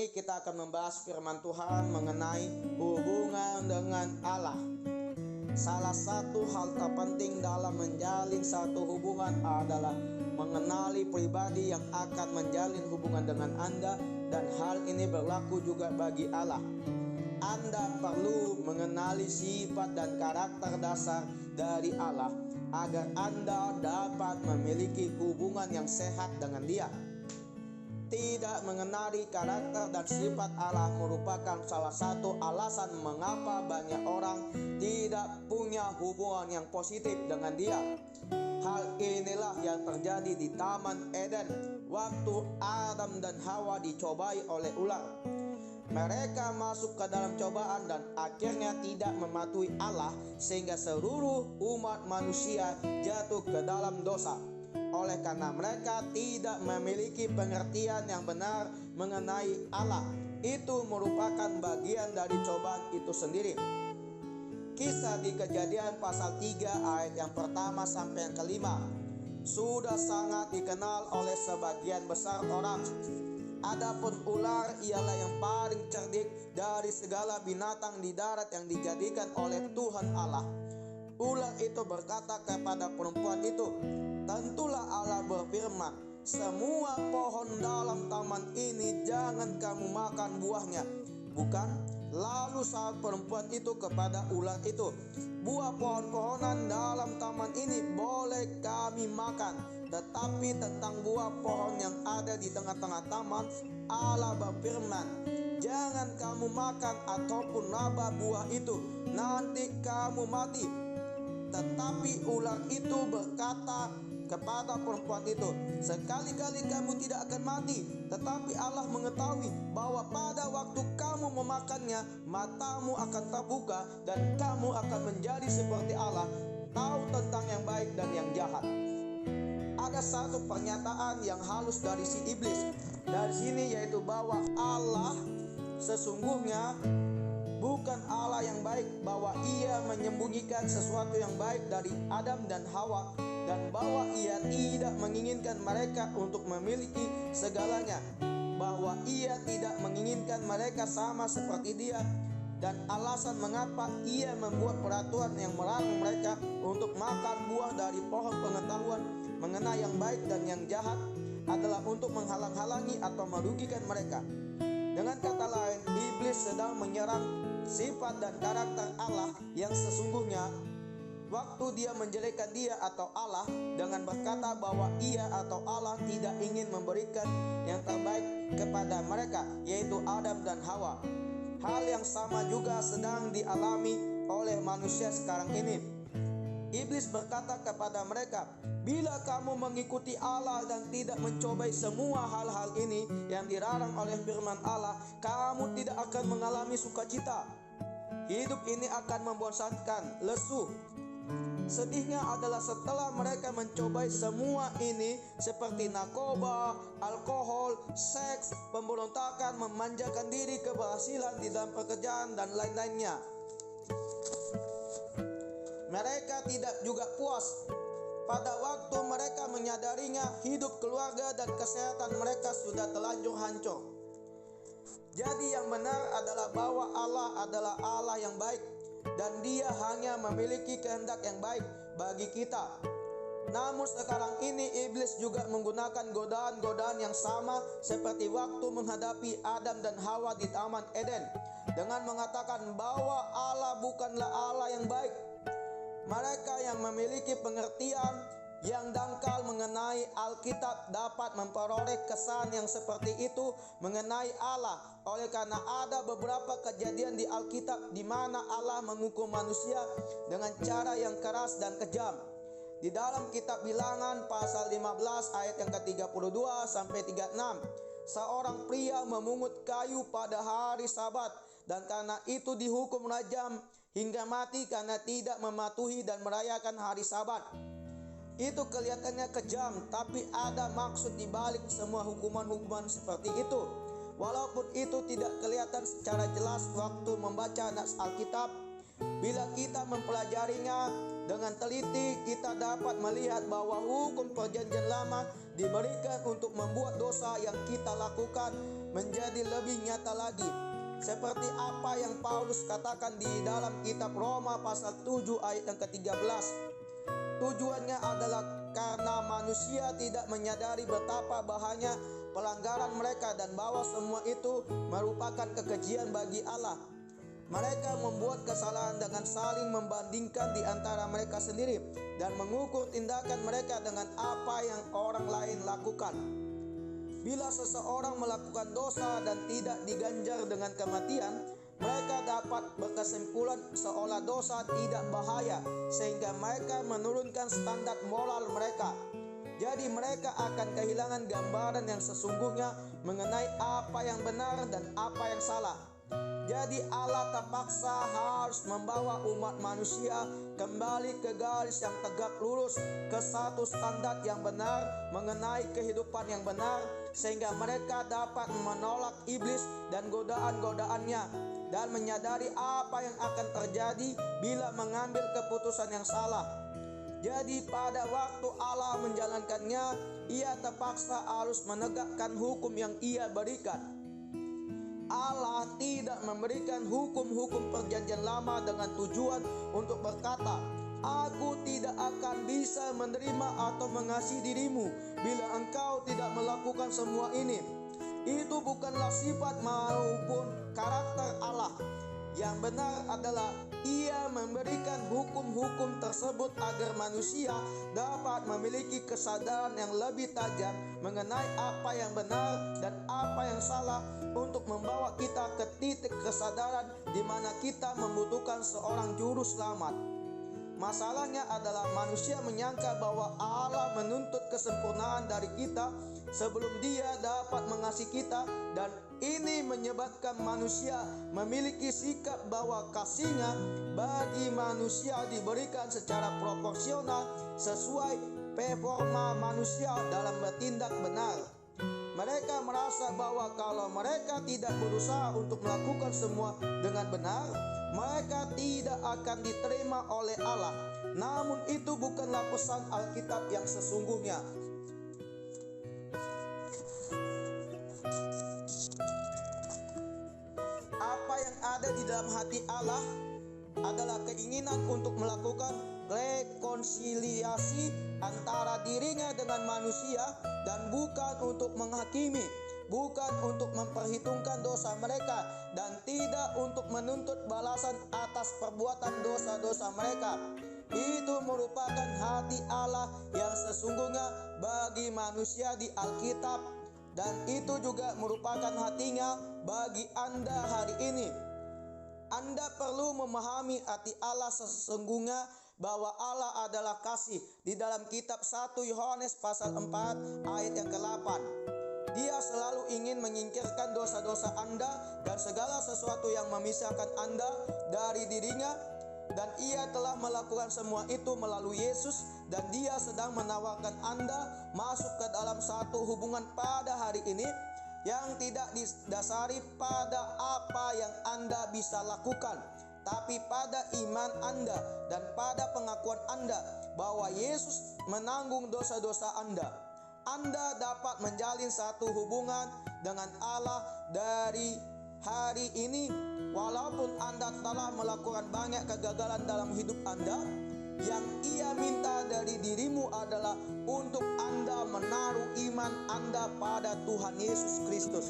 ini kita akan membahas firman Tuhan mengenai hubungan dengan Allah. Salah satu hal terpenting dalam menjalin satu hubungan adalah mengenali pribadi yang akan menjalin hubungan dengan Anda, dan hal ini berlaku juga bagi Allah. Anda perlu mengenali sifat dan karakter dasar dari Allah agar Anda dapat memiliki hubungan yang sehat dengan Dia. Tidak mengenali karakter dan sifat Allah merupakan salah satu alasan mengapa banyak orang tidak punya hubungan yang positif dengan Dia. Hal inilah yang terjadi di Taman Eden waktu Adam dan Hawa dicobai oleh ular. Mereka masuk ke dalam cobaan dan akhirnya tidak mematuhi Allah, sehingga seluruh umat manusia jatuh ke dalam dosa. Oleh karena mereka tidak memiliki pengertian yang benar mengenai Allah, itu merupakan bagian dari cobaan itu sendiri. Kisah di Kejadian pasal 3 ayat yang pertama sampai yang kelima sudah sangat dikenal oleh sebagian besar orang. Adapun ular ialah yang paling cerdik dari segala binatang di darat yang dijadikan oleh Tuhan Allah. Ular itu berkata kepada perempuan itu, "Tentulah Allah berfirman, semua pohon dalam taman ini jangan kamu makan buahnya, bukan?" Lalu sahabat perempuan itu kepada ular itu, "Buah pohon-pohonan dalam taman ini boleh kami makan, tetapi tentang buah pohon yang ada di tengah-tengah taman, Allah berfirman, jangan kamu makan ataupun raba buah itu, nanti kamu mati." Tetapi ular itu berkata kepada perempuan itu, "Sekali-kali kamu tidak akan mati, tetapi Allah mengetahui bahwa pada waktu kamu memakannya, matamu akan terbuka dan kamu akan menjadi seperti Allah, tahu tentang yang baik dan yang jahat." Ada satu pernyataan yang halus dari si iblis dari sini, yaitu bahwa Allah sesungguhnya bukan Allah yang baik, bahwa Ia menyembunyikan sesuatu yang baik dari Adam dan Hawa, dan bahwa Ia tidak menginginkan mereka untuk memiliki segalanya, bahwa Ia tidak menginginkan mereka sama seperti Dia. Dan alasan mengapa Ia membuat peraturan yang melarang mereka untuk makan buah dari pohon pengetahuan mengenai yang baik dan yang jahat adalah untuk menghalang-halangi atau merugikan mereka. Dengan kata lain, iblis sedang menyerang sifat dan karakter Allah yang sesungguhnya waktu dia menjelekkan Dia atau Allah dengan berkata bahwa Ia atau Allah tidak ingin memberikan yang terbaik kepada mereka, yaitu Adam dan Hawa. Hal yang sama juga sedang dialami oleh manusia sekarang ini. Iblis berkata kepada mereka, "Bila kamu mengikuti Allah dan tidak mencobai semua hal-hal ini yang dilarang oleh firman Allah, kamu tidak akan mengalami sukacita. Hidup ini akan membosankan, lesu." Sedihnya adalah setelah mereka mencobai semua ini seperti narkoba, alkohol, seks, pemberontakan, memanjakan diri, keberhasilan di dalam pekerjaan, dan lain-lainnya, mereka tidak juga puas. Pada waktu mereka menyadarinya, hidup keluarga dan kesehatan mereka sudah terlanjur hancur. Jadi yang benar adalah bahwa Allah adalah Allah yang baik, dan Dia hanya memiliki kehendak yang baik bagi kita. Namun sekarang ini iblis juga menggunakan godaan-godaan yang sama seperti waktu menghadapi Adam dan Hawa di Taman Eden, dengan mengatakan bahwa Allah bukanlah Allah yang baik. Mereka yang memiliki pengertian yang dangkal mengenai Alkitab dapat memperoleh kesan yang seperti itu mengenai Allah. Oleh karena ada beberapa kejadian di Alkitab di mana Allah menghukum manusia dengan cara yang keras dan kejam. Di dalam kitab Bilangan pasal 15 ayat yang ke-32 sampai 36, seorang pria memungut kayu pada hari Sabat, dan karena itu dihukum rajam hingga mati karena tidak mematuhi dan merayakan hari Sabat. Itu kelihatannya kejam, tapi ada maksud di balik semua hukuman-hukuman seperti itu. Walaupun itu tidak kelihatan secara jelas waktu membaca nas Alkitab, bila kita mempelajarinya dengan teliti, kita dapat melihat bahwa hukum perjanjian lama diberikan untuk membuat dosa yang kita lakukan menjadi lebih nyata lagi. Seperti apa yang Paulus katakan di dalam kitab Roma pasal 7 ayat yang ke-13. Tujuannya adalah karena manusia tidak menyadari betapa bahaya pelanggaran mereka dan bahwa semua itu merupakan kekejian bagi Allah. Mereka membuat kesalahan dengan saling membandingkan di antara mereka sendiri dan mengukur tindakan mereka dengan apa yang orang lain lakukan. Bila seseorang melakukan dosa dan tidak diganjar dengan kematian, mereka dapat berkesimpulan seolah dosa tidak bahaya, sehingga mereka menurunkan standar moral mereka. Jadi mereka akan kehilangan gambaran yang sesungguhnya mengenai apa yang benar dan apa yang salah. Jadi Allah terpaksa harus membawa umat manusia kembali ke garis yang tegak lurus, ke satu standar yang benar mengenai kehidupan yang benar, sehingga mereka dapat menolak iblis dan godaan-godaannya dan menyadari apa yang akan terjadi bila mengambil keputusan yang salah. Jadi pada waktu Allah menjalankannya, ia terpaksa harus menegakkan hukum yang ia berikan. Allah tidak memberikan hukum-hukum perjanjian lama dengan tujuan untuk berkata, "Aku tidak akan bisa menerima atau mengasihi dirimu bila engkau tidak melakukan semua ini." Itu bukanlah sifat maupun karakter Allah. Yang benar adalah ia memberikan hukum-hukum tersebut agar manusia dapat memiliki kesadaran yang lebih tajam mengenai apa yang benar dan apa yang salah, untuk membawa kita ke titik kesadaran di mana kita membutuhkan seorang juru selamat. Masalahnya adalah manusia menyangka bahwa Allah menuntut kesempurnaan dari kita sebelum Dia dapat mengasihi kita, dan ini menyebabkan manusia memiliki sikap bahwa kasihnya bagi manusia diberikan secara proporsional sesuai performa manusia dalam bertindak benar. Mereka merasa bahwa kalau mereka tidak berusaha untuk melakukan semua dengan benar, mereka tidak akan diterima oleh Allah. Namun itu bukanlah pesan Alkitab yang sesungguhnya. Apa yang ada di dalam hati Allah adalah keinginan untuk melakukan rekonsiliasi antara dirinya dengan manusia, dan bukan untuk menghakimi, bukan untuk memperhitungkan dosa mereka, dan tidak untuk menuntut balasan atas perbuatan dosa-dosa mereka. Itu merupakan hati Allah yang sesungguhnya bagi manusia di Alkitab, dan itu juga merupakan hatinya bagi Anda hari ini. Anda perlu memahami hati Allah sesungguhnya, bahwa Allah adalah kasih. Di dalam kitab 1 Yohanes pasal 4 ayat yang ke-8. Dia selalu ingin menyingkirkan dosa-dosa Anda dan segala sesuatu yang memisahkan Anda dari dirinya, dan ia telah melakukan semua itu melalui Yesus, dan dia sedang menawarkan Anda masuk ke dalam satu hubungan pada hari ini yang tidak didasari pada apa yang Anda bisa lakukan, tapi pada iman Anda dan pada pengakuan Anda bahwa Yesus menanggung dosa-dosa Anda. Anda dapat menjalin satu hubungan dengan Allah dari hari ini, walaupun Anda telah melakukan banyak kegagalan dalam hidup Anda. Yang ia minta dari dirimu adalah untuk Anda menaruh iman Anda pada Tuhan Yesus Kristus.